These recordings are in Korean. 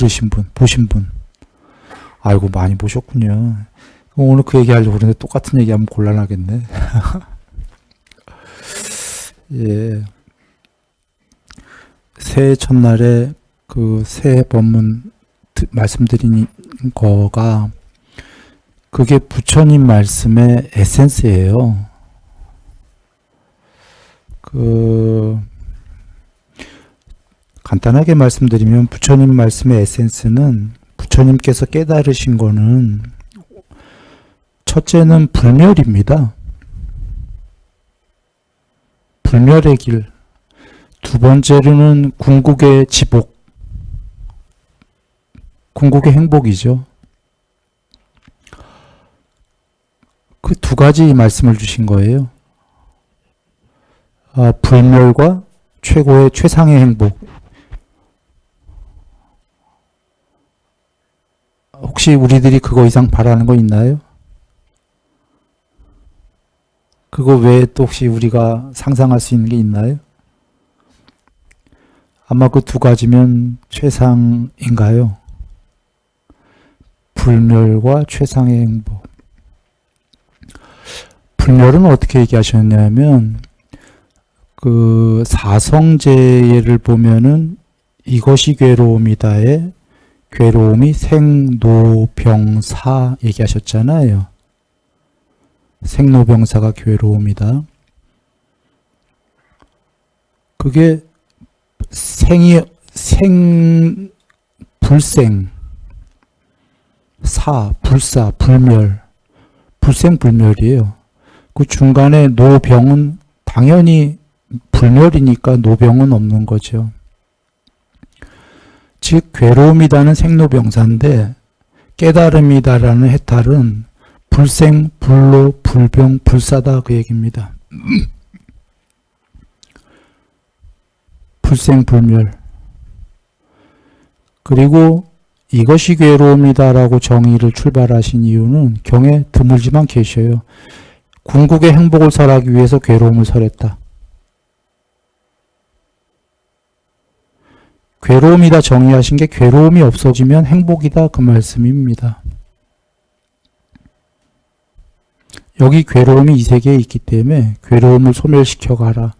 들으신 분, 보신 분. 아이고, 많이 보셨군요. 오늘 그 얘기 하려고 그러는데 똑같은 얘기 하면 곤란하겠네. 예. 새해 첫날에 그 새해 법문 말씀드린 거가 그게 부처님 말씀의 에센스예요. 간단하게 말씀드리면 부처님 말씀의 에센스는 부처님께서 깨달으신 거는 첫째는 불멸입니다. 불멸의 길. 두 번째로는 궁극의 지복. 궁극의 행복이죠. 그 두 가지 말씀을 주신 거예요. 불멸과 최고의 최상의 행복. 혹시 우리들이 그거 이상 바라는 거 있나요? 그거 외에 또 혹시 우리가 상상할 수 있는 게 있나요? 아마 그 두 가지면 최상인가요? 불멸과 최상의 행복. 불멸은 어떻게 얘기하셨냐면 그 사성제를 보면은 이것이 괴로움이다의 괴로움이 생로병사 얘기하셨잖아요. 생로병사가 괴로움이다. 그게 불생, 불사, 불멸, 불생불멸이에요. 그 중간에 노병은 당연히 불멸이니까 노병은 없는 거죠. 즉 괴로움이다는 생로병사인데 깨달음이다라는 해탈은 불생, 불로, 불병, 불사다 그 얘기입니다. 불생, 불멸. 그리고 이것이 괴로움이다라고 정의를 출발하신 이유는 경에 드물지만 계셔요. 궁극의 행복을 설하기 위해서 괴로움을 설했다. 괴로움이다 정의하신 게 괴로움이 없어지면 행복이다 그 말씀입니다. 여기 괴로움이 이 세계에 있기 때문에 괴로움을 소멸시켜 가라.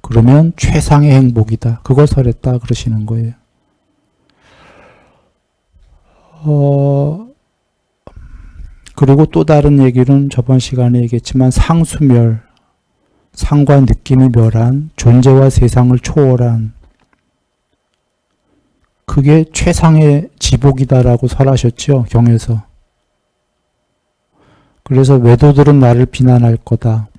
그러면 최상의 행복이다. 그걸 설했다 그러시는 거예요. 그리고 또 다른 얘기는 저번 시간에 얘기했지만 상수멸, 상과 느낌이 멸한 존재와 세상을 초월한 그게 최상의 지복이다라고 설하셨죠. 경에서. 그래서 외도들은 나를 비난할 거다.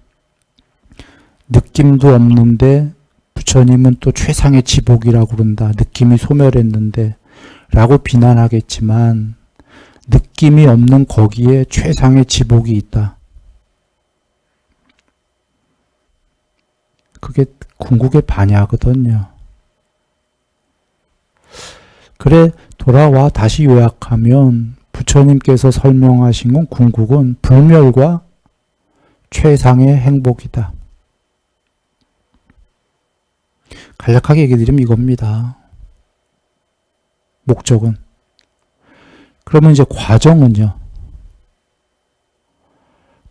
느낌도 없는데 부처님은 또 최상의 지복이라고 그런다. 느낌이 소멸했는데 라고 비난하겠지만 느낌이 없는 거기에 최상의 지복이 있다. 그게 궁극의 반야거든요. 그래 돌아와 다시 요약하면 부처님께서 설명하신 건 궁극은 불멸과 최상의 행복이다. 간략하게 얘기 드리면 이겁니다. 목적은. 그러면 이제 과정은요.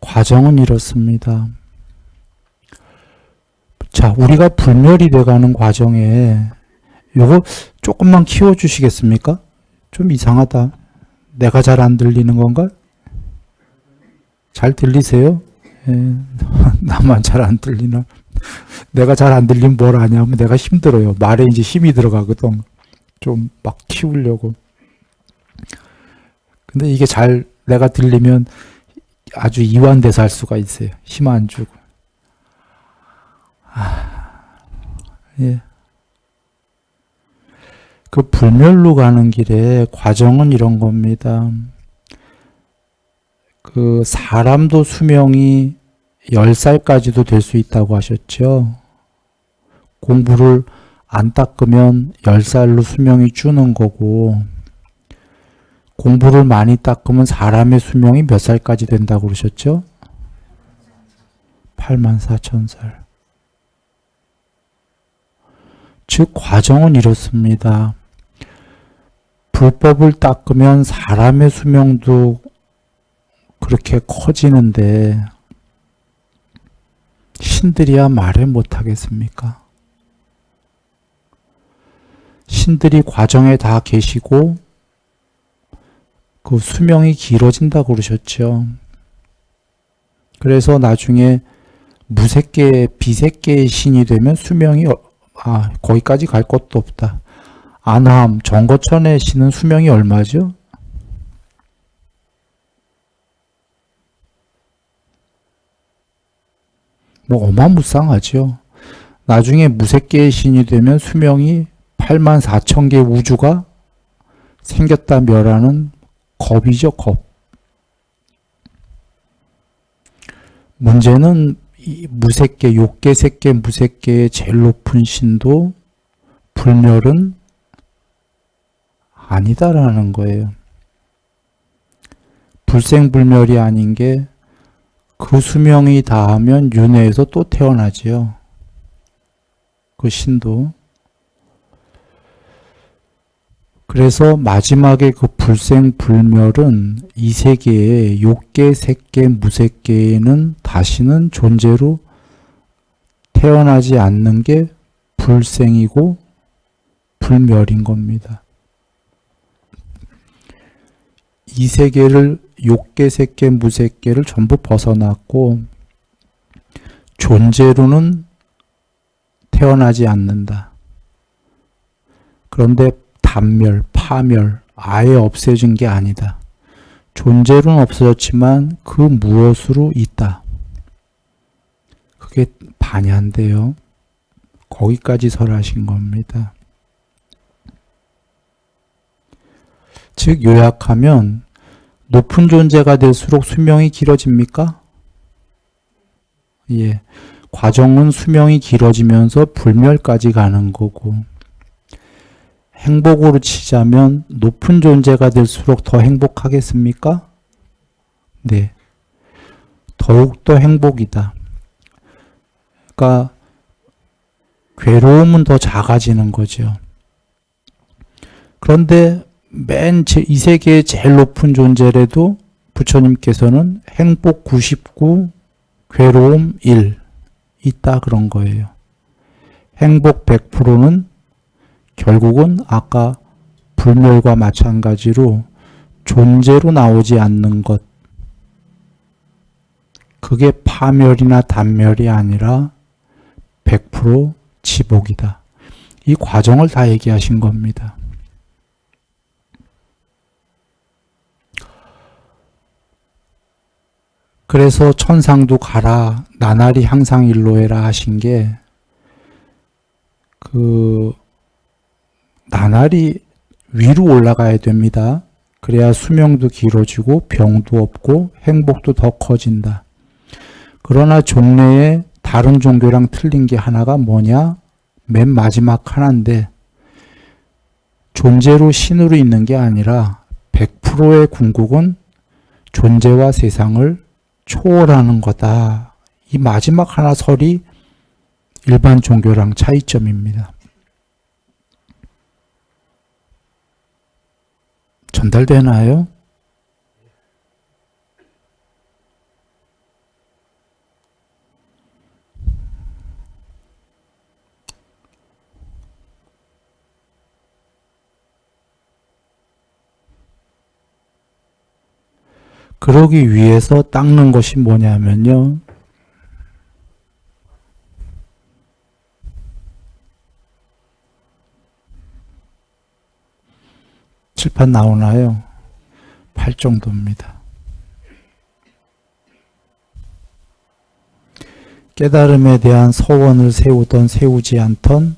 과정은 이렇습니다. 자, 우리가 불멸이 돼가는 과정에 요거 조금만 키워주시겠습니까? 좀 이상하다. 내가 잘 안 들리는 건가? 잘 들리세요? 나만 잘 안 들리나? 내가 잘 안 들리면 뭘 하냐면 내가 힘들어요. 말에 이제 힘이 들어가거든. 좀 막 키우려고. 근데 이게 잘 내가 들리면 아주 이완돼서 할 수가 있어요. 힘 안 주고. 예. 그 불멸로 가는 길에 과정은 이런 겁니다. 그 사람도 수명이 10살까지도 될 수 있다고 하셨죠. 공부를 안 닦으면 10살로 수명이 주는 거고 공부를 많이 닦으면 사람의 수명이 몇 살까지 된다고 그러셨죠? 84,000살. 즉 과정은 이렇습니다. 불법을 닦으면 사람의 수명도 그렇게 커지는데 신들이야 말해 못하겠습니까? 신들이 과정에 다 계시고 그 수명이 길어진다고 그러셨죠. 그래서 나중에 무색계, 비색계의 신이 되면 수명이 거기까지 갈 것도 없다. 안함, 정거천의 신은 수명이 얼마죠? 뭐 어마무쌍하죠. 나중에 무색계의 신이 되면 수명이 84,000개 우주가 생겼다 멸하는 겁이죠, 겁. 문제는 이 무색계, 욕계, 색계, 무색계의 제일 높은 신도 불멸은 아니다라는 거예요. 불생불멸이 아닌 게 그 수명이 다하면 윤회에서 또 태어나지요. 그 신도. 그래서 마지막에 그 불생불멸은 이 세계에 욕계, 색계, 무색계에는 다시는 존재로 태어나지 않는 게 불생이고 불멸인 겁니다. 이 세계를 욕계, 색계, 무색계를 전부 벗어났고 존재로는 태어나지 않는다. 그런데 단멸, 파멸, 아예 없애진 게 아니다. 존재로는 없어졌지만 그 무엇으로 있다. 그게 반야인데요. 거기까지 설하신 겁니다. 즉 요약하면 높은 존재가 될수록 수명이 길어집니까? 예. 과정은 수명이 길어지면서 불멸까지 가는 거고 행복으로 치자면 높은 존재가 될수록 더 행복하겠습니까? 네. 더욱더 행복이다. 그러니까 괴로움은 더 작아지는 거죠. 그런데 이 세계의 제일 높은 존재라도 부처님께서는 행복 99, 괴로움 1 있다 그런 거예요. 행복 100%는 결국은 아까 불멸과 마찬가지로 존재로 나오지 않는 것. 그게 파멸이나 단멸이 아니라 100% 지복이다. 이 과정을 다 얘기하신 겁니다. 그래서 천상도 가라, 나날이 항상 일로해라 하신 게 나날이 위로 올라가야 됩니다. 그래야 수명도 길어지고 병도 없고 행복도 더 커진다. 그러나 종래에 다른 종교랑 틀린 게 하나가 뭐냐? 맨 마지막 하나인데 존재로 신으로 있는 게 아니라 100%의 궁극은 존재와 세상을 초월하는 거다. 이 마지막 하나 설이 일반 종교랑 차이점입니다. 전달되나요? 그러기 위해서 닦는 것이 뭐냐면요. 칠판 나오나요? 8정도입니다. 깨달음에 대한 서원을 세우던 세우지 않던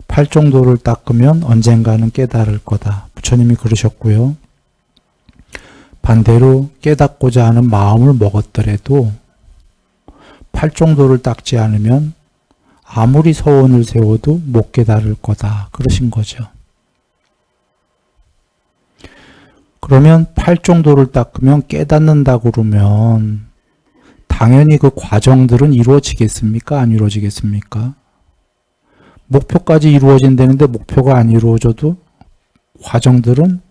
8정도를 닦으면 언젠가는 깨달을 거다. 부처님이 그러셨고요. 반대로 깨닫고자 하는 마음을 먹었더라도 8정도를 닦지 않으면 아무리 서원을 세워도 못 깨달을 거다. 그러신 거죠. 그러면 8정도를 닦으면 깨닫는다고 그러면 당연히 그 과정들은 이루어지겠습니까? 안 이루어지겠습니까? 목표까지 이루어진다는데 목표가 안 이루어져도 과정들은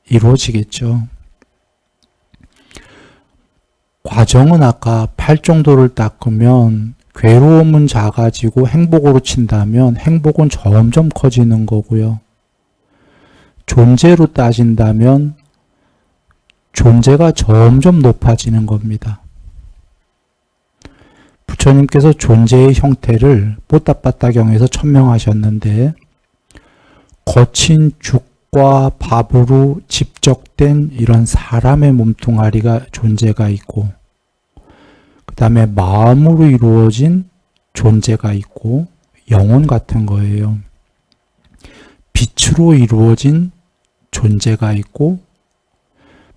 이루어지겠죠. 과정은 아까 팔정도를 닦으면 괴로움은 작아지고 행복으로 친다면 행복은 점점 커지는 거고요. 존재로 따진다면 존재가 점점 높아지는 겁니다. 부처님께서 존재의 형태를 뽀따빠따경에서 천명하셨는데 거친 죽과 밥으로 집적된 이런 사람의 몸뚱아리가 존재가 있고 그 다음에 마음으로 이루어진 존재가 있고 영혼 같은 거예요. 빛으로 이루어진 존재가 있고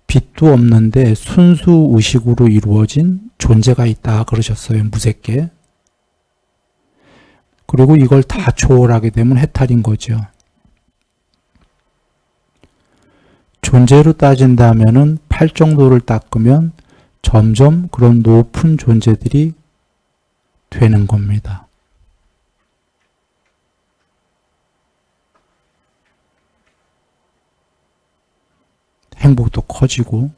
빛도 없는데 순수 의식으로 이루어진 존재가 있다 그러셨어요. 무색계. 그리고 이걸 다 초월하게 되면 해탈인 거죠. 존재로 따진다면은 팔정도를 닦으면 점점 그런 높은 존재들이 되는 겁니다. 행복도 커지고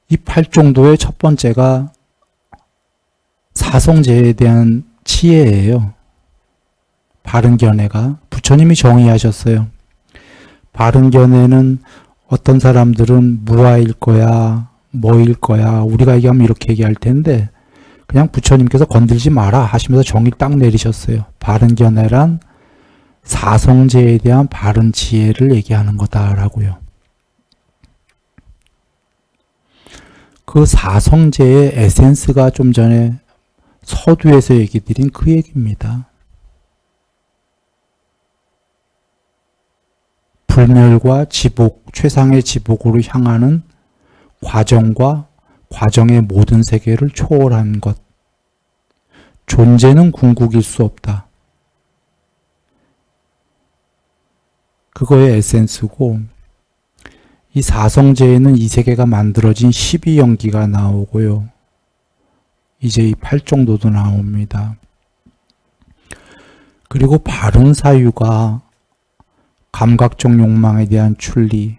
이 팔정도의 첫 번째가 사성제에 대한 치해예요. 바른견해가 부처님이 정의하셨어요. 바른견해는 어떤 사람들은 무아일 거야, 뭐일 거야, 우리가 얘기하면 이렇게 얘기할 텐데 그냥 부처님께서 건들지 마라 하시면서 정의를 딱 내리셨어요. 바른견해란 사성제에 대한 바른 지혜를 얘기하는 거다라고요. 그 사성제의 에센스가 좀 전에 서두에서 얘기 드린 그 얘기입니다. 불멸과 지복, 최상의 지복으로 향하는 과정과 과정의 모든 세계를 초월한 것. 존재는 궁극일 수 없다. 그거의 에센스고 이 사성제에는 이 세계가 만들어진 12연기가 나오고요. 이제 이 팔정도도 나옵니다. 그리고 바른 사유가 감각적 욕망에 대한 출리,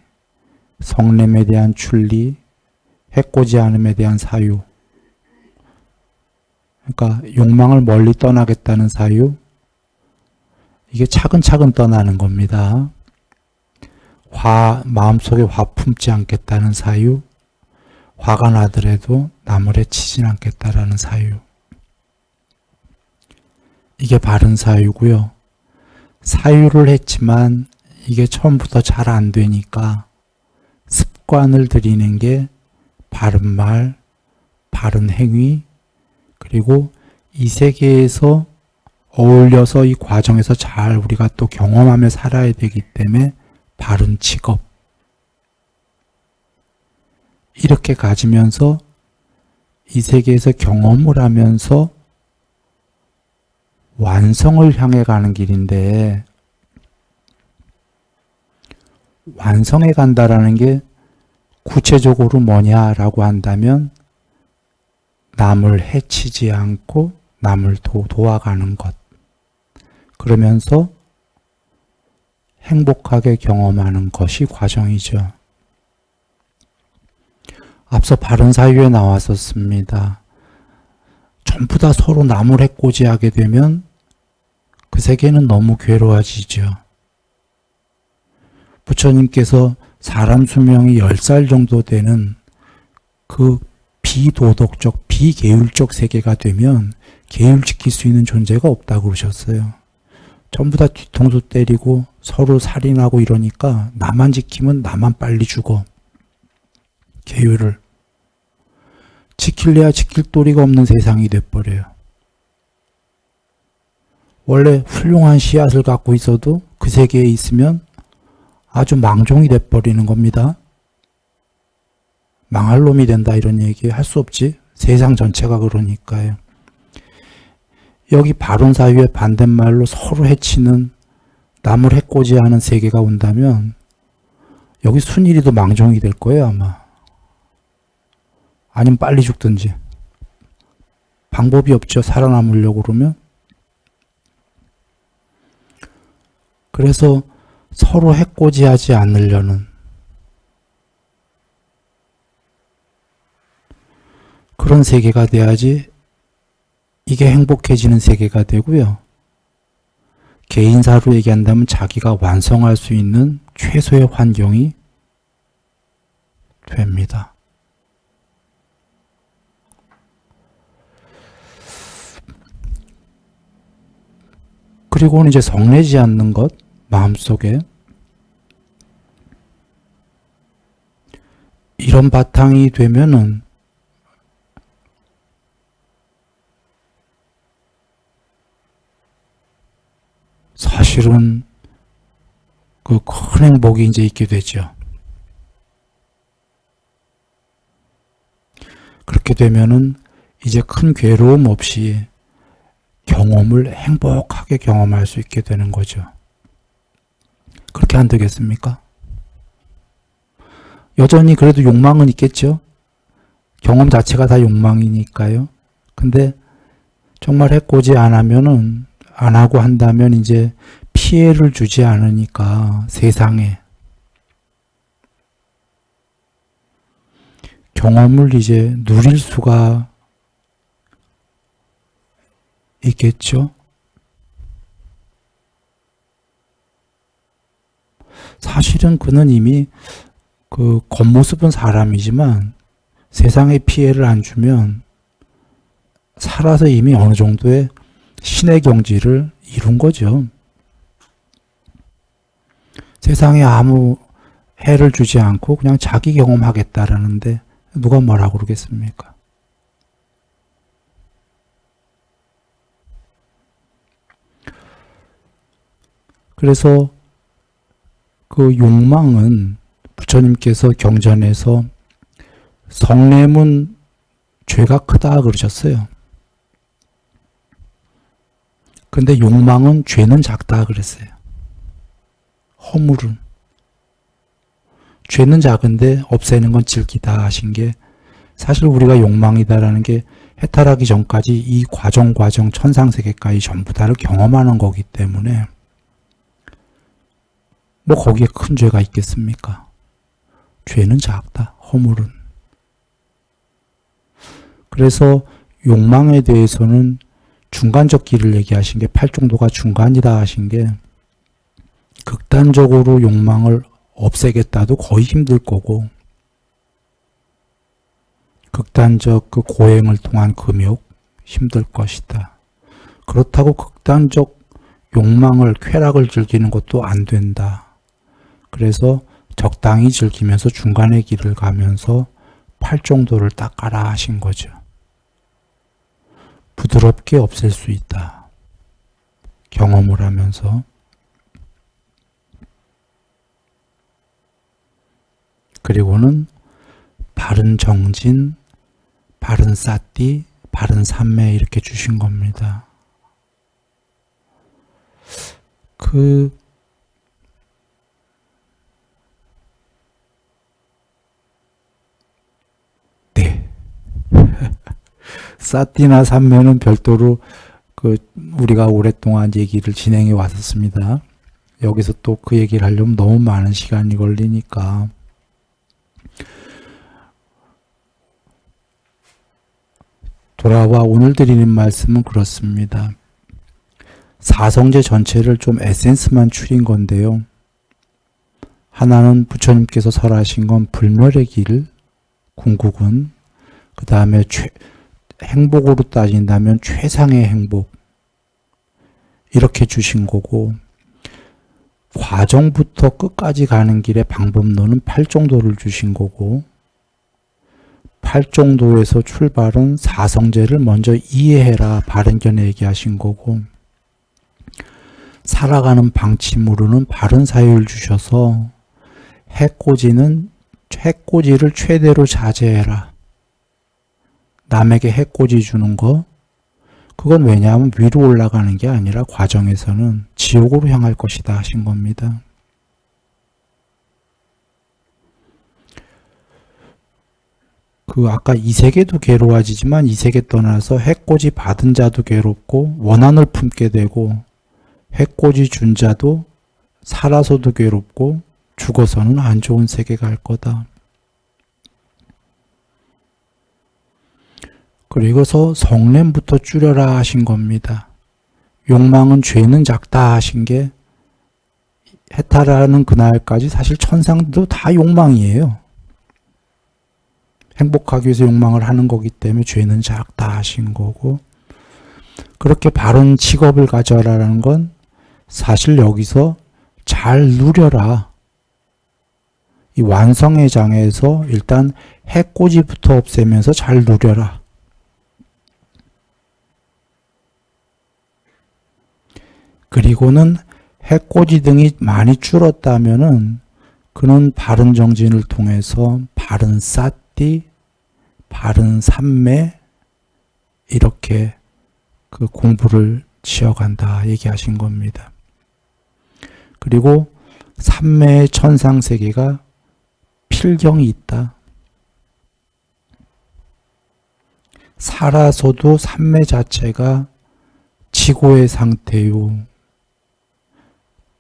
성냄에 대한 출리, 해코지 않음에 대한 사유. 그러니까 욕망을 멀리 떠나겠다는 사유. 이게 차근차근 떠나는 겁니다. 마음속에 화 품지 않겠다는 사유, 화가 나더라도 남을 해치진 않겠다라는 사유. 이게 바른 사유고요. 사유를 했지만 이게 처음부터 잘 안 되니까 습관을 들이는 게 바른 말, 바른 행위, 그리고 이 세계에서 어울려서 이 과정에서 잘 우리가 또 경험하며 살아야 되기 때문에 바른 직업. 이렇게 가지면서 이 세계에서 경험을 하면서 완성을 향해 가는 길인데 완성해 간다라는 게 구체적으로 뭐냐라고 한다면 남을 해치지 않고 남을 도와가는 것. 그러면서 행복하게 경험하는 것이 과정이죠. 앞서 바른 사유에 나왔었습니다. 전부 다 서로 남을 해코지하게 되면 그 세계는 너무 괴로워지죠. 부처님께서 사람 수명이 10살 정도 되는 그 비도덕적, 비계율적 세계가 되면 계율지킬 수 있는 존재가 없다고 그러셨어요. 전부 다 뒤통수 때리고 서로 살인하고 이러니까 나만 지키면 나만 빨리 죽어. 계율을. 지킬래야 지킬 도리가 없는 세상이 돼버려요. 원래 훌륭한 씨앗을 갖고 있어도 그 세계에 있으면 아주 망종이 돼버리는 겁니다. 망할 놈이 된다 이런 얘기 할 수 없지. 세상 전체가 그러니까요. 여기 바른 사유의 반대말로 서로 해치는 남을 해코지하는 세계가 온다면 여기 순일이도 망종이 될 거예요 아마. 아니면 빨리 죽든지. 방법이 없죠. 살아남으려고 그러면. 그래서 서로 해코지하지 않으려는 그런 세계가 돼야지 이게 행복해지는 세계가 되고요. 개인사로 얘기한다면 자기가 완성할 수 있는 최소의 환경이 됩니다. 그리고는 이제 성내지 않는 것, 마음속에 이런 바탕이 되면은 사실은 그 큰 행복이 이제 있게 되죠. 그렇게 되면은 이제 큰 괴로움 없이 경험을 행복하게 경험할 수 있게 되는 거죠. 그렇게 안 되겠습니까? 여전히 그래도 욕망은 있겠죠. 경험 자체가 다 욕망이니까요. 근데 정말 해코지 안 하고 한다면 이제 피해를 주지 않으니까 세상에 경험을 이제 누릴 수가 있겠죠. 사실은 그는 이미 그 겉모습은 사람이지만 세상에 피해를 안 주면 살아서 이미 어느 정도의 신의 경지를 이룬 거죠. 세상에 아무 해를 주지 않고 그냥 자기 경험하겠다라는데 누가 뭐라고 그러겠습니까? 그래서 그 욕망은 부처님께서 경전에서 성냄은 죄가 크다 그러셨어요. 근데 욕망은 죄는 작다 그랬어요. 허물은. 죄는 작은데 없애는 건 질기다 하신 게 사실 우리가 욕망이다라는 게 해탈하기 전까지 이 과정 천상세계까지 전부 다를 경험하는 거기 때문에 뭐 거기에 큰 죄가 있겠습니까? 죄는 작다. 허물은. 그래서 욕망에 대해서는 중간적 길을 얘기하신 게 팔중도가 중간이다 하신 게 극단적으로 욕망을 없애겠다도 거의 힘들 거고 극단적 그 고행을 통한 금욕 힘들 것이다. 그렇다고 극단적 욕망을 쾌락을 즐기는 것도 안 된다. 그래서 적당히 즐기면서 중간의 길을 가면서 팔정도를 닦아라 하신 거죠. 부드럽게 없앨 수 있다. 경험을 하면서. 그리고는 바른 정진, 바른 사띠, 바른 삼매 이렇게 주신 겁니다. 네. 사띠나 삼매는 별도로 우리가 오랫동안 얘기를 진행해 왔었습니다. 여기서 또 그 얘기를 하려면 너무 많은 시간이 걸리니까. 돌아와 오늘 드리는 말씀은 그렇습니다. 사성제 전체를 좀 에센스만 추린 건데요. 하나는 부처님께서 설하신 건 불멸의 길, 궁극은, 그 다음에 행복으로 따진다면 최상의 행복, 이렇게 주신 거고, 과정부터 끝까지 가는 길의 방법론은 8정도를 주신 거고, 8정도에서 출발은 사성제를 먼저 이해해라 바른견에 얘기하신 거고, 살아가는 방침으로는 바른 사유를 주셔서 해코지를 최대로 자제해라. 남에게 해코지 주는 거, 그건 왜냐하면 위로 올라가는 게 아니라 과정에서는 지옥으로 향할 것이다 하신 겁니다. 아까 이 세계도 괴로워지지만 이 세계 떠나서 해코지 받은 자도 괴롭고 원한을 품게 되고 해코지 준 자도 살아서도 괴롭고 죽어서는 안 좋은 세계 갈 거다. 그리고서 성냄부터 줄여라 하신 겁니다. 욕망은 죄는 작다 하신 게 해탈하는 그날까지 사실 천상도 다 욕망이에요. 행복하기 위해서 욕망을 하는 거기 때문에 죄는 작다 하신 거고, 그렇게 바른 직업을 가져라라는 건 사실 여기서 잘 누려라. 이 완성의 장에서 일단 해코지부터 없애면서 잘 누려라. 그리고는 해코지 등이 많이 줄었다면은 그는 바른 정진을 통해서 바른 사띠, 바른 삼매 이렇게 그 공부를 지어간다 얘기하신 겁니다. 그리고 삼매의 천상세계가 필경이 있다. 살아서도 삼매 자체가 지고의 상태요.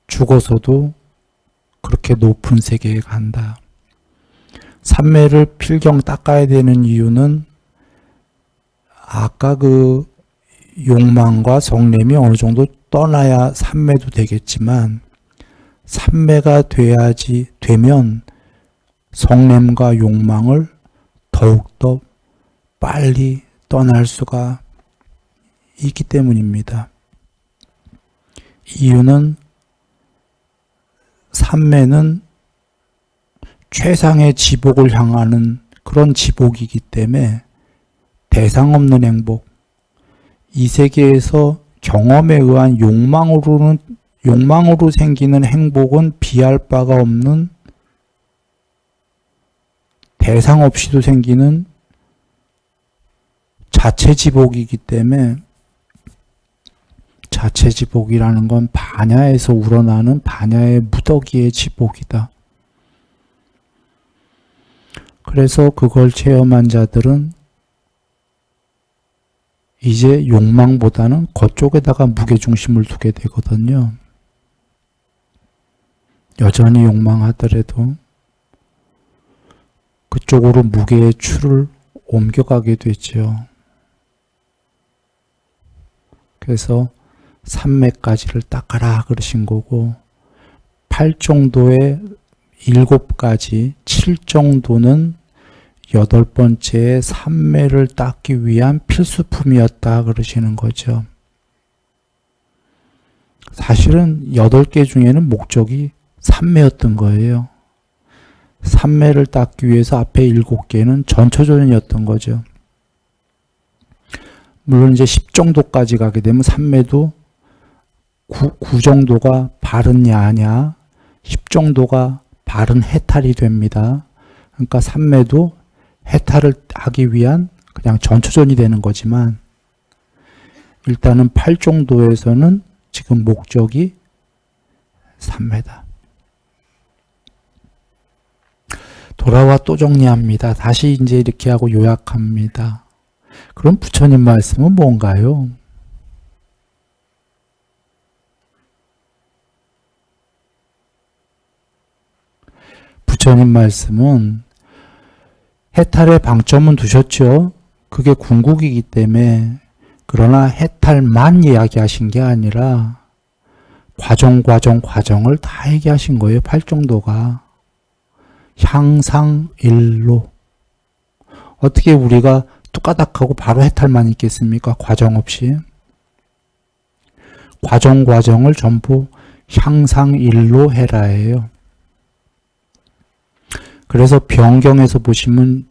죽어서도 그렇게 높은 세계에 간다. 삼매를 필경 닦아야 되는 이유는 아까 그 욕망과 성냄이 어느 정도 떠나야 삼매도 되겠지만, 삼매가 되면 성냄과 욕망을 더욱더 빨리 떠날 수가 있기 때문입니다. 이유는 삼매는 최상의 지복을 향하는 그런 지복이기 때문에 대상 없는 행복, 이 세계에서 경험에 의한 욕망으로 생기는 행복은 비할 바가 없는 대상 없이도 생기는 자체지복이기 때문에, 자체지복이라는 건 반야에서 우러나는 반야의 무더기의 지복이다. 그래서 그걸 체험한 자들은 이제 욕망보다는 그쪽에다가 무게중심을 두게 되거든요. 여전히 욕망하더라도 그쪽으로 무게의 추를 옮겨가게 되죠. 그래서 삼매까지를 닦아라 그러신 거고, 8정도에 7가지, 7정도는 8번째의 삼매를 닦기 위한 필수품이었다 그러시는 거죠. 사실은 8개 중에는 목적이 삼매였던 거예요. 삼매를 닦기 위해서 앞에 7개는 전처전이었던 거죠. 물론 이제 10정도까지 가게 되면 삼매도 9 정도가 바른 야냐, 10 정도가 바른 해탈이 됩니다. 그러니까 삼매도 해탈을 하기 위한 그냥 전초전이 되는 거지만, 일단은 8 정도에서는 지금 목적이 삼매다. 돌아와 또 정리합니다. 다시 이제 이렇게 하고 요약합니다. 그럼 부처님 말씀은 뭔가요? 부처님 말씀은 해탈의 방점은 두셨죠. 그게 궁극이기 때문에. 그러나 해탈만 이야기하신 게 아니라 과정을 다 얘기하신 거예요. 8정도가. 향상일로. 어떻게 우리가 뚝까닥하고 바로 해탈만 있겠습니까? 과정 없이. 과정을 전부 향상일로 해라예요. 그래서 병경에서 보시면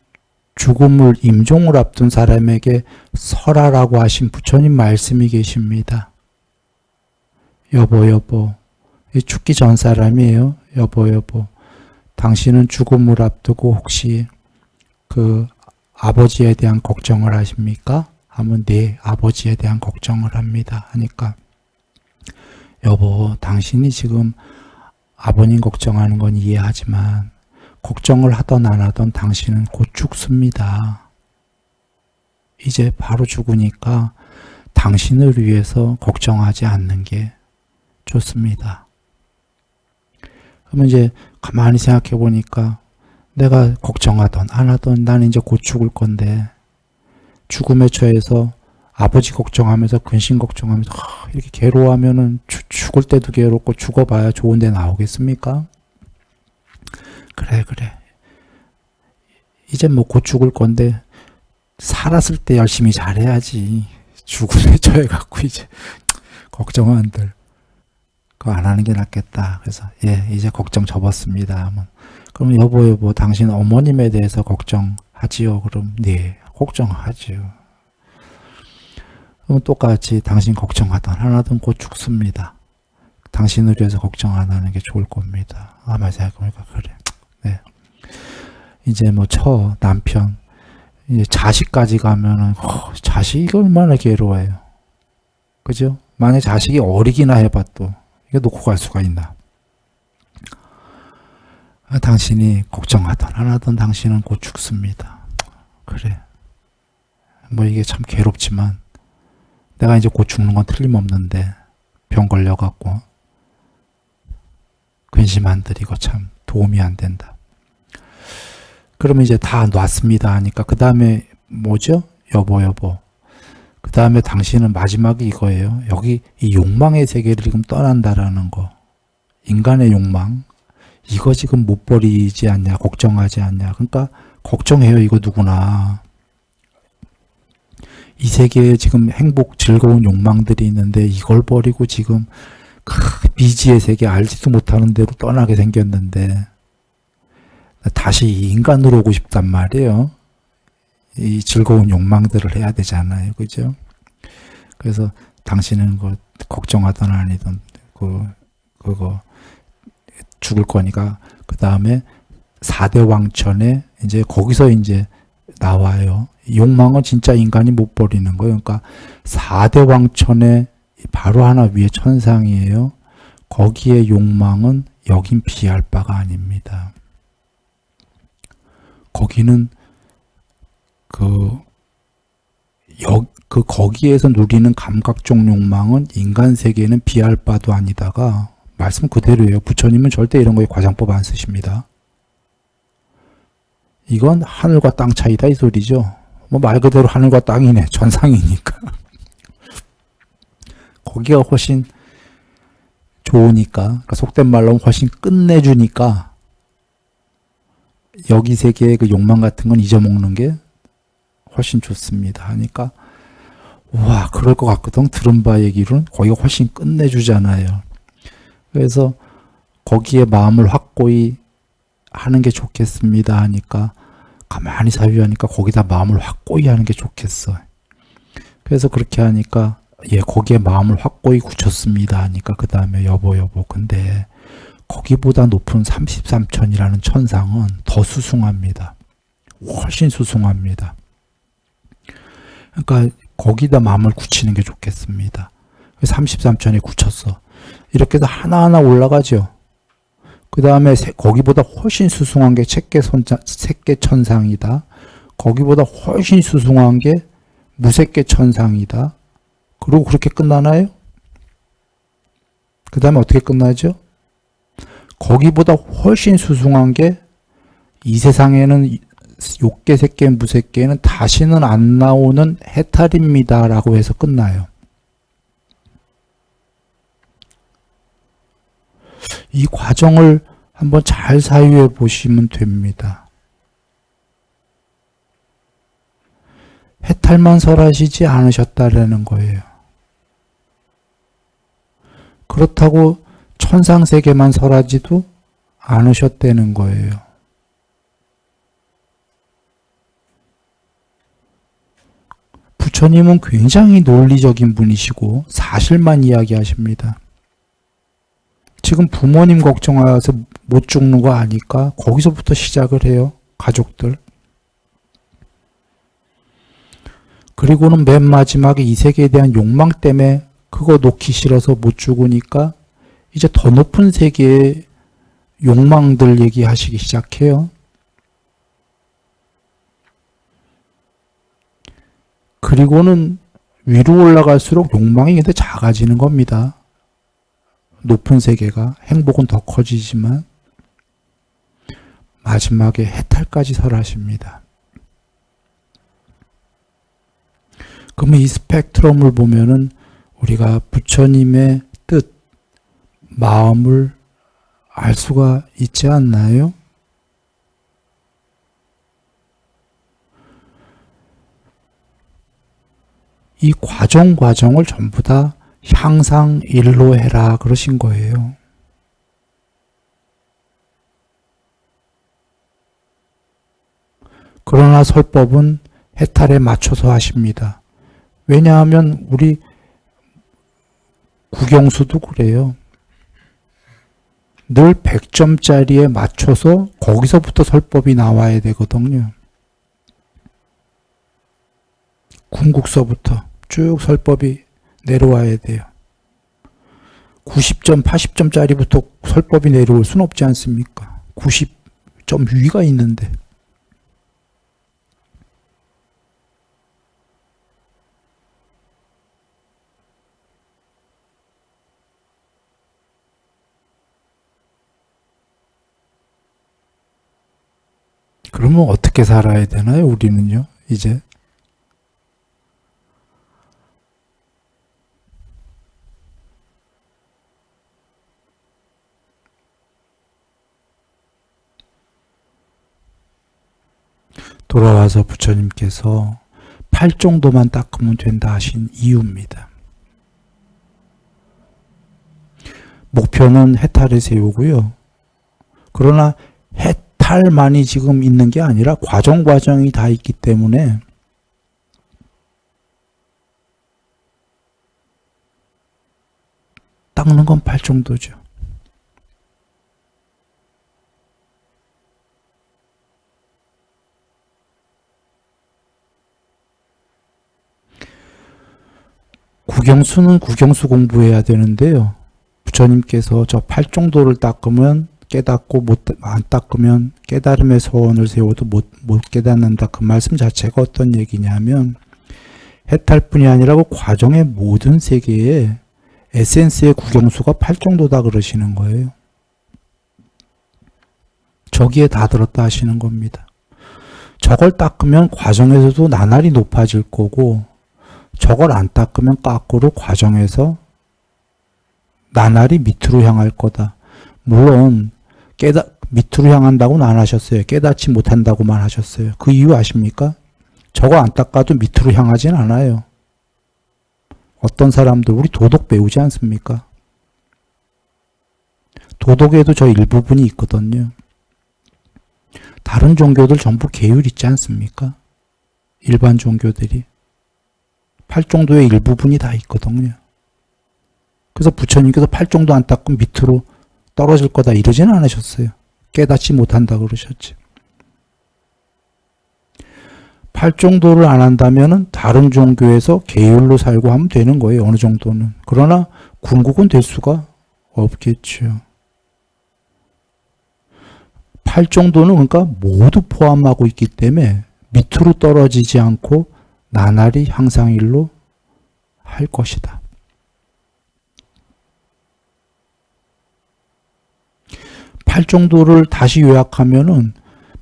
죽음을 임종을 앞둔 사람에게 설하라고 하신 부처님 말씀이 계십니다. 여보, 죽기 전 사람이에요. 여보, 당신은 죽음을 앞두고 혹시 그 아버지에 대한 걱정을 하십니까? 하면 네, 아버지에 대한 걱정을 합니다. 하니까 여보, 당신이 지금 아버님 걱정하는 건 이해하지만 걱정을 하던 안 하던 당신은 곧 죽습니다. 이제 바로 죽으니까 당신을 위해서 걱정하지 않는 게 좋습니다. 그러면 이제 가만히 생각해 보니까 내가 걱정하던 안 하던 나는 이제 곧 죽을 건데 죽음에 처해서 아버지 걱정하면서 근심 걱정하면서 이렇게 괴로워하면은 죽을 때도 괴롭고 죽어봐야 좋은 데 나오겠습니까? 그래 이제 뭐 곧 죽을 건데 살았을 때 열심히 잘해야지. 죽음에 처해갖고 이제 걱정한들 그거 안 하는 게 낫겠다. 그래서 이제 걱정 접었습니다. 그럼 여보 당신 어머님에 대해서 걱정하지요? 그럼 네 걱정하지요. 그럼 똑같이 당신 걱정하던 하나든 곧 죽습니다. 당신을 위해서 걱정 안 하는 게 좋을 겁니다. 아마 생각해보니까 그래. 네. 이제 뭐 남편 이제 자식까지 가면은 자식이 얼마나 괴로워해요. 그죠? 만약 자식이 어리기나 해봐 또 이게 놓고 갈 수가 있나? 당신이 걱정하던 안 하던 당신은 곧 죽습니다. 그래. 뭐 이게 참 괴롭지만 내가 이제 곧 죽는 건 틀림없는데 병 걸려갖고 근심 안 들이고 참 도움이 안 된다. 그러면 이제 다 놨습니다 하니까 그 다음에 뭐죠? 여보 그 다음에 당신은 마지막이 이거예요. 여기 이 욕망의 세계를 지금 떠난다라는 거. 인간의 욕망. 이거 지금 못 버리지 않냐, 걱정하지 않냐. 그러니까 걱정해요, 이거 누구나. 이 세계에 지금 행복, 즐거운 욕망들이 있는데 이걸 버리고 지금 미지의 세계 알지도 못하는 대로 떠나게 생겼는데 다시 인간으로 오고 싶단 말이에요. 이 즐거운 욕망들을 해야 되잖아요. 그죠? 그래서 당신은 걱정하던 아니던 그거 죽을 거니까 그 다음에 4대 왕천에 이제 거기서 이제 나와요. 욕망은 진짜 인간이 못 버리는 거예요. 그러니까 4대 왕천에 바로 하나 위에 천상이에요. 거기에 욕망은 여긴 비할 바가 아닙니다. 거기는 거기에서 누리는 감각적 욕망은 인간 세계에는 비할 바도 아니다가 말씀 그대로예요. 부처님은 절대 이런 거에 과장법 안 쓰십니다. 이건 하늘과 땅 차이다 이 소리죠. 뭐 말 그대로 하늘과 땅이네. 전상이니까. 거기가 훨씬 좋으니까, 그러니까 속된 말로 훨씬 끝내주니까 여기 세계의 그 욕망 같은 건 잊어먹는 게 훨씬 좋습니다. 하니까 와 그럴 것 같거든. 들은 바 얘기로는 거기가 훨씬 끝내주잖아요. 그래서 거기에 마음을 확고히 하는 게 좋겠습니다 하니까 가만히 사유하니까 거기다 마음을 확고히 하는 게 좋겠어. 그래서 그렇게 하니까 거기에 마음을 확고히 굳혔습니다 하니까 그 다음에 여보 근데 거기보다 높은 33천이라는 천상은 더 수승합니다. 훨씬 수승합니다. 그러니까 거기다 마음을 굳히는 게 좋겠습니다. 33천에 굳혔어. 이렇게 해서 하나하나 올라가죠. 그 다음에 거기보다 훨씬 수승한 게 색계 천상이다. 거기보다 훨씬 수승한 게 무색계 천상이다. 그리고 그렇게 끝나나요? 그 다음에 어떻게 끝나죠? 거기보다 훨씬 수승한 게 이 세상에는 욕계, 색계, 무색계는 다시는 안 나오는 해탈입니다 라고 해서 끝나요. 이 과정을 한번 잘 사유해 보시면 됩니다. 해탈만 설하시지 않으셨다라는 거예요. 그렇다고 천상세계만 설하지도 않으셨다는 거예요. 부처님은 굉장히 논리적인 분이시고 사실만 이야기하십니다. 지금 부모님 걱정해서 못 죽는 거 아니까 거기서부터 시작을 해요. 가족들. 그리고는 맨 마지막에 이 세계에 대한 욕망 때문에 그거 놓기 싫어서 못 죽으니까 이제 더 높은 세계의 욕망들 얘기하시기 시작해요. 그리고는 위로 올라갈수록 욕망이 근데 작아지는 겁니다. 높은 세계가 행복은 더 커지지만 마지막에 해탈까지 설하십니다. 그러면 이 스펙트럼을 보면은 우리가 부처님의 뜻, 마음을 알 수가 있지 않나요? 이 과정을 전부 다 향상일로 해라 그러신 거예요. 그러나 설법은 해탈에 맞춰서 하십니다. 왜냐하면 우리 국영수도 그래요. 늘 100점짜리에 맞춰서 거기서부터 설법이 나와야 되거든요. 궁극서부터 쭉 설법이 내려와야 돼요. 90점, 80점짜리부터 설법이 내려올 수는 없지 않습니까? 90점 위가 있는데. 그러면 어떻게 살아야 되나요? 우리는요, 이제. 돌아와서 부처님께서 팔 정도만 닦으면 된다 하신 이유입니다. 목표는 해탈을 세우고요. 그러나 해탈만이 지금 있는 게 아니라 과정이 다 있기 때문에 닦는 건 팔 정도죠. 국영수는 국영수 공부해야 되는데요. 부처님께서 저 팔 정도를 닦으면 깨닫고 안 닦으면 깨달음의 소원을 세워도 못 깨닫는다. 그 말씀 자체가 어떤 얘기냐면 해탈뿐이 아니라 그 과정의 모든 세계에 에센스의 국영수가 팔 정도다 그러시는 거예요. 저기에 다 들었다 하시는 겁니다. 저걸 닦으면 과정에서도 나날이 높아질 거고 저걸 안 닦으면 거꾸로 과정에서 나날이 밑으로 향할 거다. 물론 밑으로 향한다고는 안 하셨어요. 깨닫지 못한다고만 하셨어요. 그 이유 아십니까? 저거 안 닦아도 밑으로 향하진 않아요. 어떤 사람들 우리 도덕 배우지 않습니까? 도덕에도 저 일부분이 있거든요. 다른 종교들 전부 계율 있지 않습니까? 일반 종교들이. 팔 정도의 일부분이 다 있거든요. 그래서 부처님께서 팔 정도 안 닦으면 밑으로 떨어질 거다 이러지는 않으셨어요. 깨닫지 못한다 그러셨지. 팔 정도를 안 한다면 다른 종교에서 계율로 살고 하면 되는 거예요. 어느 정도는. 그러나 궁극은 될 수가 없겠죠. 팔 정도는 그러니까 모두 포함하고 있기 때문에 밑으로 떨어지지 않고 나날이 향상일로 할 것이다. 팔 정도를 다시 요약하면은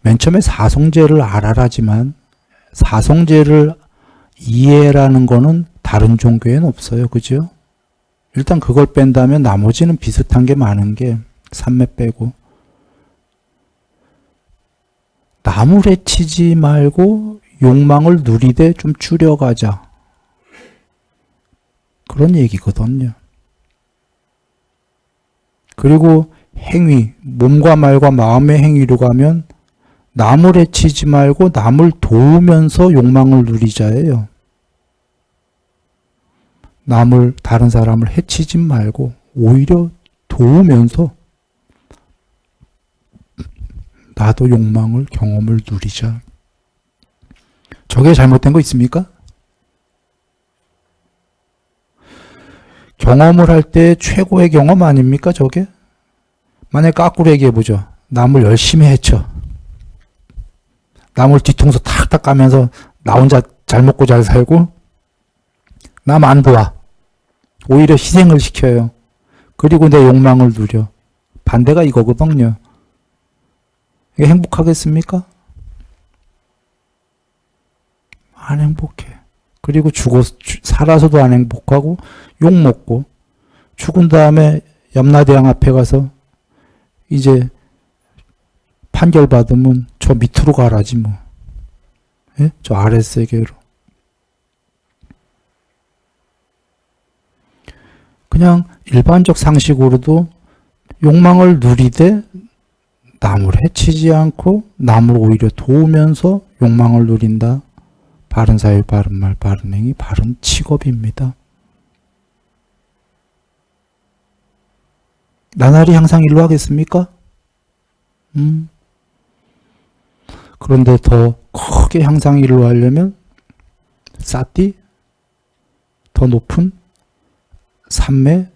맨 처음에 사성제를 알아라지만 사성제를 이해라는 거는 다른 종교에는 없어요. 그죠? 일단 그걸 뺀다면 나머지는 비슷한 게 많은 게 삼매 빼고 남을 해치지 말고 욕망을 누리되 좀 줄여가자. 그런 얘기거든요. 그리고 행위, 몸과 말과 마음의 행위로 가면 남을 해치지 말고 남을 도우면서 욕망을 누리자예요. 다른 사람을 해치지 말고 오히려 도우면서 나도 욕망을, 경험을 누리자. 저게 잘못된 거 있습니까? 경험을 할 때 최고의 경험 아닙니까, 저게? 만약에 거꾸로 얘기해보죠. 남을 열심히 해쳐. 남을 뒤통수 탁탁 까면서 나 혼자 잘 먹고 잘 살고 남 안 도와. 오히려 희생을 시켜요. 그리고 내 욕망을 누려. 반대가 이거거든요. 이게 행복하겠습니까? 안 행복해. 그리고 살아서도 안 행복하고, 욕먹고, 죽은 다음에 염라대왕 앞에 가서, 이제, 판결받으면 저 밑으로 가라지 뭐. 예? 저 아랫세계로. 그냥 일반적 상식으로도 욕망을 누리되 남을 해치지 않고 남을 오히려 도우면서 욕망을 누린다. 바른 사유, 바른 말, 바른 행위, 바른 직업입니다. 나날이 항상 일로 하겠습니까? 그런데 더 크게 향상 일로 하려면 사띠, 더 높은 삼매,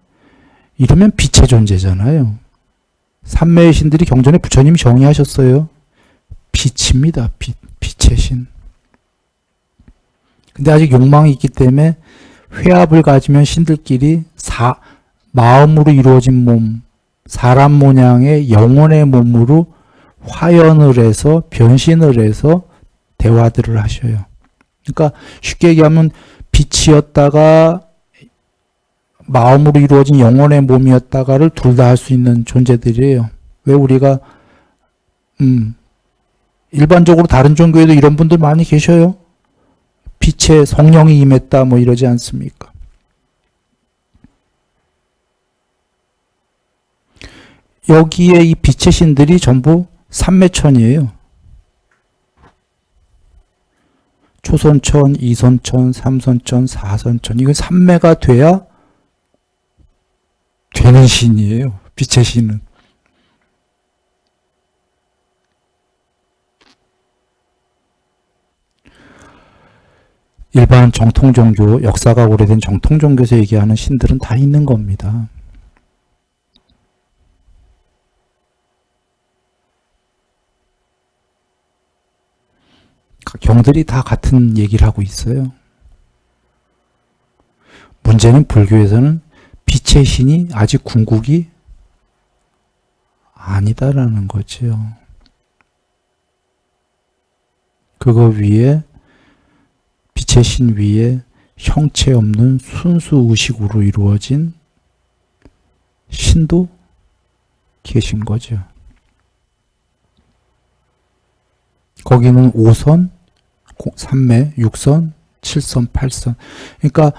이러면 빛의 존재잖아요. 삼매의 신들이 경전에 부처님이 정의하셨어요. 빛입니다. 빛의 신. 근데 아직 욕망이 있기 때문에 회합을 가지면 신들끼리 마음으로 이루어진 몸, 사람 모양의 영혼의 몸으로 화연을 해서 변신을 해서 대화들을 하셔요. 그러니까 쉽게 얘기하면 빛이었다가 마음으로 이루어진 영혼의 몸이었다가를 둘 다 할 수 있는 존재들이에요. 왜 우리가 일반적으로 다른 종교에도 이런 분들 많이 계셔요. 빛의 성령이 임했다 뭐 이러지 않습니까? 여기에 이 빛의 신들이 전부 삼매천이에요. 초선천, 이선천, 삼선천, 사선천. 이건 삼매가 돼야 되는 신이에요. 빛의 신은. 일반 정통종교, 역사가 오래된 정통종교에서 얘기하는 신들은 다 있는 겁니다. 경들이 다 같은 얘기를 하고 있어요. 문제는 불교에서는 빛의 신이 아직 궁극이 아니다라는 거죠. 그거 위에 빛의 신 위에 형체 없는 순수 의식으로 이루어진 신도 계신 거죠. 거기는 5선, 3매, 6선, 7선, 8선. 그러니까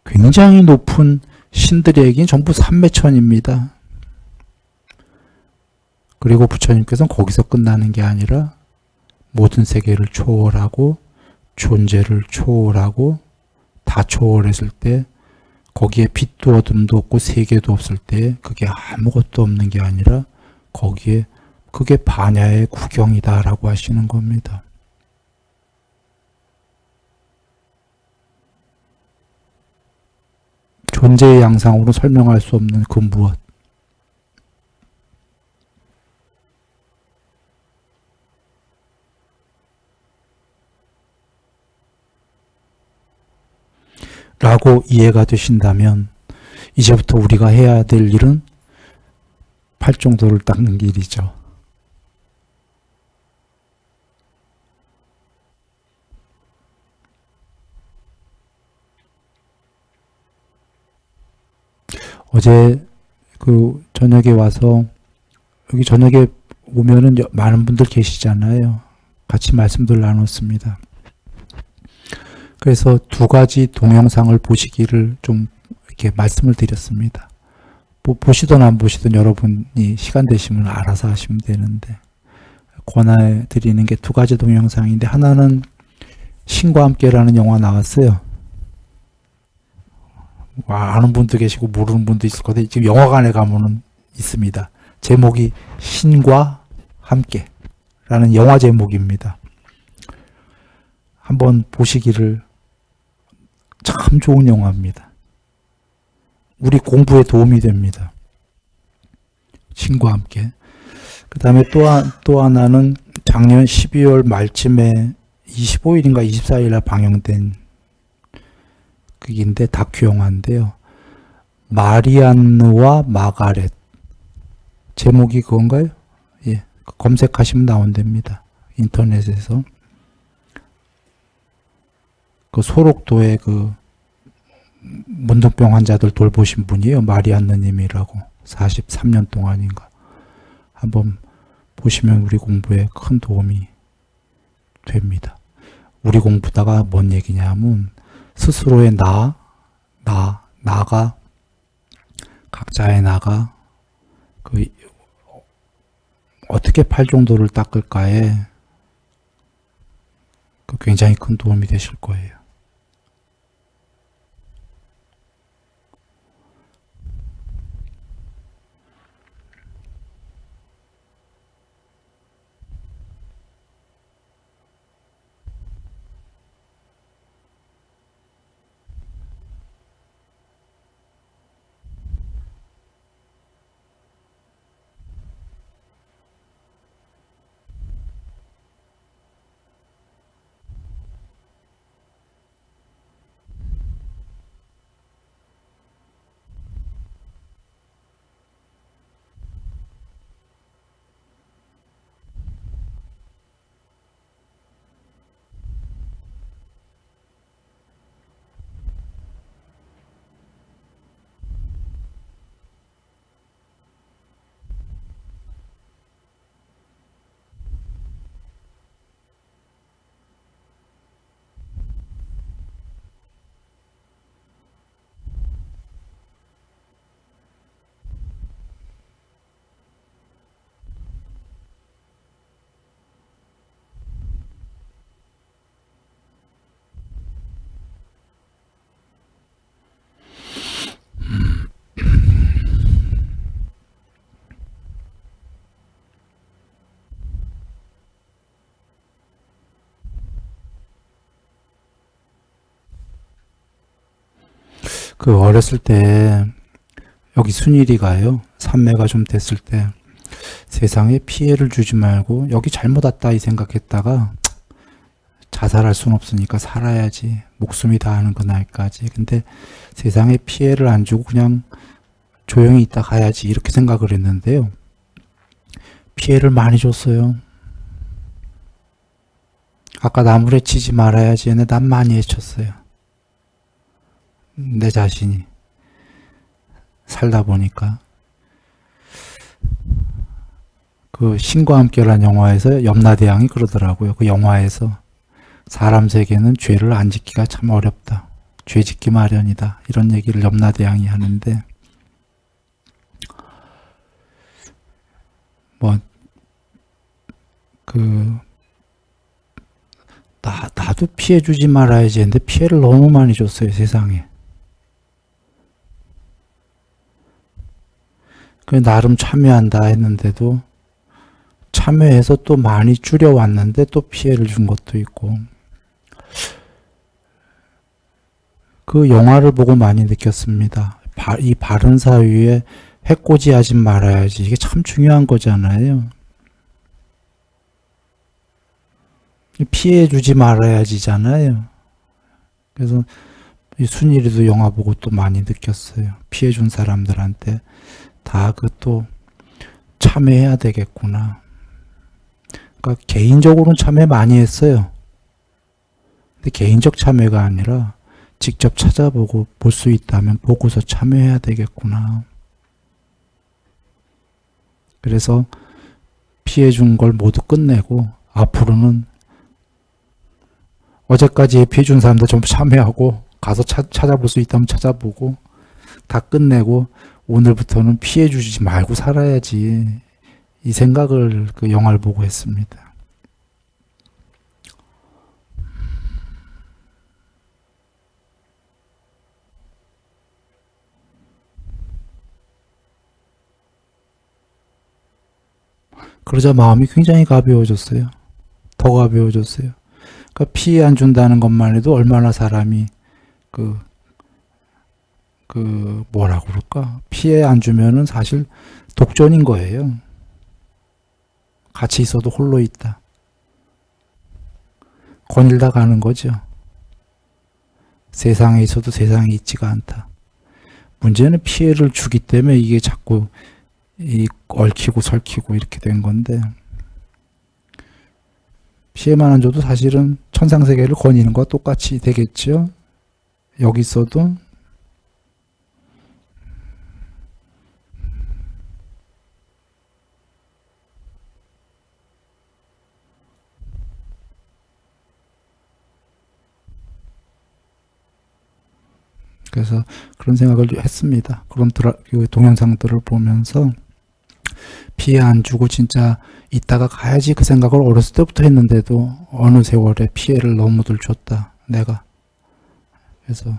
굉장히 높은 신들에게는 전부 삼매천입니다. 그리고 부처님께서는 거기서 끝나는 게 아니라 모든 세계를 초월하고 존재를 초월하고 다 초월했을 때 거기에 빛도 어둠도 없고 세계도 없을 때 그게 아무것도 없는 게 아니라 거기에 그게 반야의 구경이다라고 하시는 겁니다. 존재의 양상으로 설명할 수 없는 그 무엇. 라고 이해가 되신다면 이제부터 우리가 해야 될 일은 팔종도를 닦는 길이죠. 어제 저녁에 와서 여기 저녁에 오면은 많은 분들 계시잖아요. 같이 말씀들 나눴습니다. 그래서 두 가지 동영상을 보시기를 좀 이렇게 말씀을 드렸습니다. 보시든 안 보시든 여러분이 시간 되시면 알아서 하시면 되는데 권해 드리는 게 두 가지 동영상인데 하나는 신과 함께라는 영화 나왔어요. 아는 분도 계시고 모르는 분도 있을 건데 지금 영화관에 가면은 있습니다. 제목이 신과 함께라는 영화 제목입니다. 한번 보시기를 참 좋은 영화입니다. 우리 공부에 도움이 됩니다. 신과 함께. 그 다음에 또 하나는 작년 12월 말쯤에 25일인가 24일날 방영된 그인데 다큐 영화인데요. 마리안느와 마가렛. 제목이 그건가요? 예. 검색하시면 나온답니다. 인터넷에서. 그 소록도에 그 문둥병 환자들 돌보신 분이에요. 마리안느님이라고. 43년 동안인가. 한번 보시면 우리 공부에 큰 도움이 됩니다. 우리 공부다가 뭔 얘기냐면 스스로의 나가 각자의 나가 그 어떻게 팔 정도를 닦을까에 그 굉장히 큰 도움이 되실 거예요. 그 어렸을 때 여기 순일이가요. 삼매가 좀 됐을 때 세상에 피해를 주지 말고 여기 잘못 왔다 이 생각했다가 자살할 순 없으니까 살아야지. 목숨이 다하는 그날까지. 근데 세상에 피해를 안 주고 그냥 조용히 있다 가야지 이렇게 생각을 했는데요. 피해를 많이 줬어요. 아까 나무래 치지 말아야지 했는데 난 많이 해쳤어요. 내 자신이 살다 보니까. 그 신과 함께라는 영화에서 염라대왕이 그러더라고요. 그 영화에서 사람 세계는 죄를 안 짓기가 참 어렵다. 죄 짓기 마련이다. 이런 얘기를 염라대왕이 하는데 나도 피해 주지 말아야지 했는데 피해를 너무 많이 줬어요, 세상에. 그 나름 참여한다 했는데도 참여해서 또 많이 줄여왔는데 또 피해를 준 것도 있고. 그 영화를 보고 많이 느꼈습니다. 이 바른 사유에 해코지 하지 말아야지. 이게 참 중요한 거잖아요. 피해 주지 말아야지잖아요. 그래서 이 순일이도 영화 보고 또 많이 느꼈어요. 피해 준 사람들한테 다 그 또 참여해야 되겠구나. 그러니까 개인적으로는 참여 많이 했어요. 근데 개인적 참여가 아니라 직접 찾아보고 볼 수 있다면 보고서 참여해야 되겠구나. 그래서 피해 준 걸 모두 끝내고 앞으로는 어제까지 피해 준 사람들 전부 참여하고 가서 찾아볼 수 있다면 찾아보고 다 끝내고 오늘부터는 피해 주지 말고 살아야지. 이 생각을 그 영화를 보고 했습니다. 그러자 마음이 굉장히 가벼워졌어요. 더 가벼워졌어요. 그러니까 피해 안 준다는 것만 해도 얼마나 사람이 뭐라고 그럴까? 피해 안 주면은 사실 독전인 거예요. 같이 있어도 홀로 있다. 거닐다 가는 거죠. 세상에 있어도 세상에 있지가 않다. 문제는 피해를 주기 때문에 이게 자꾸 얽히고 설키고 이렇게 된 건데 피해만 안 줘도 사실은 천상세계를 거니는 것과 똑같이 되겠죠. 여기 있어도. 그래서 그런 생각을 했습니다. 그런 동영상들을 보면서 피해 안 주고 진짜 이따가 가야지 그 생각을 어렸을 때부터 했는데도 어느 세월에 피해를 너무들 줬다 내가. 그래서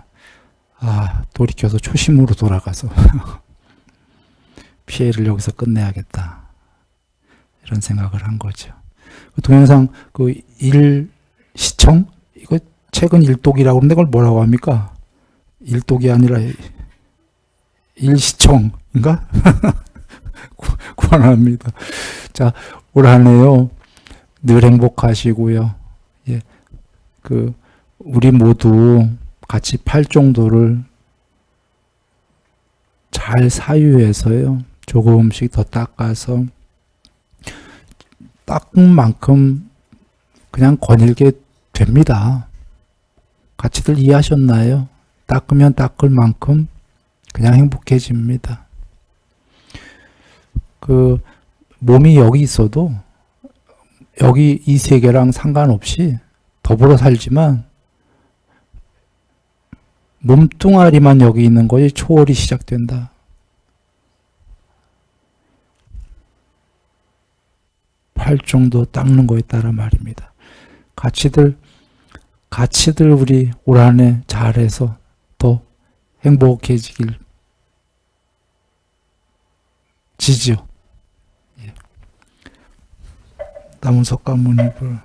돌이켜서 초심으로 돌아가서 피해를 여기서 끝내야겠다 이런 생각을 한 거죠. 그 동영상 그 일시청 이거 최근 일독이라고 그러는데 그걸 뭐라고 합니까? 일독이 아니라 일시청인가? 권합니다. 자, 올 한해요 늘 행복하시고요. 예, 우리 모두 같이 팔종도를 잘 사유해서요 조금씩 더 닦아서 닦은 만큼 그냥 거닐게 됩니다. 같이들 이해하셨나요? 닦으면 닦을 만큼 그냥 행복해집니다. 몸이 여기 있어도 여기 이 세계랑 상관없이 더불어 살지만 몸뚱아리만 여기 있는 것이 초월이 시작된다. 팔종도 닦는 거에 따라 말입니다. 같이들 우리 올 한해 잘해서 더 행복해지길 지지요. 남은석 가문이불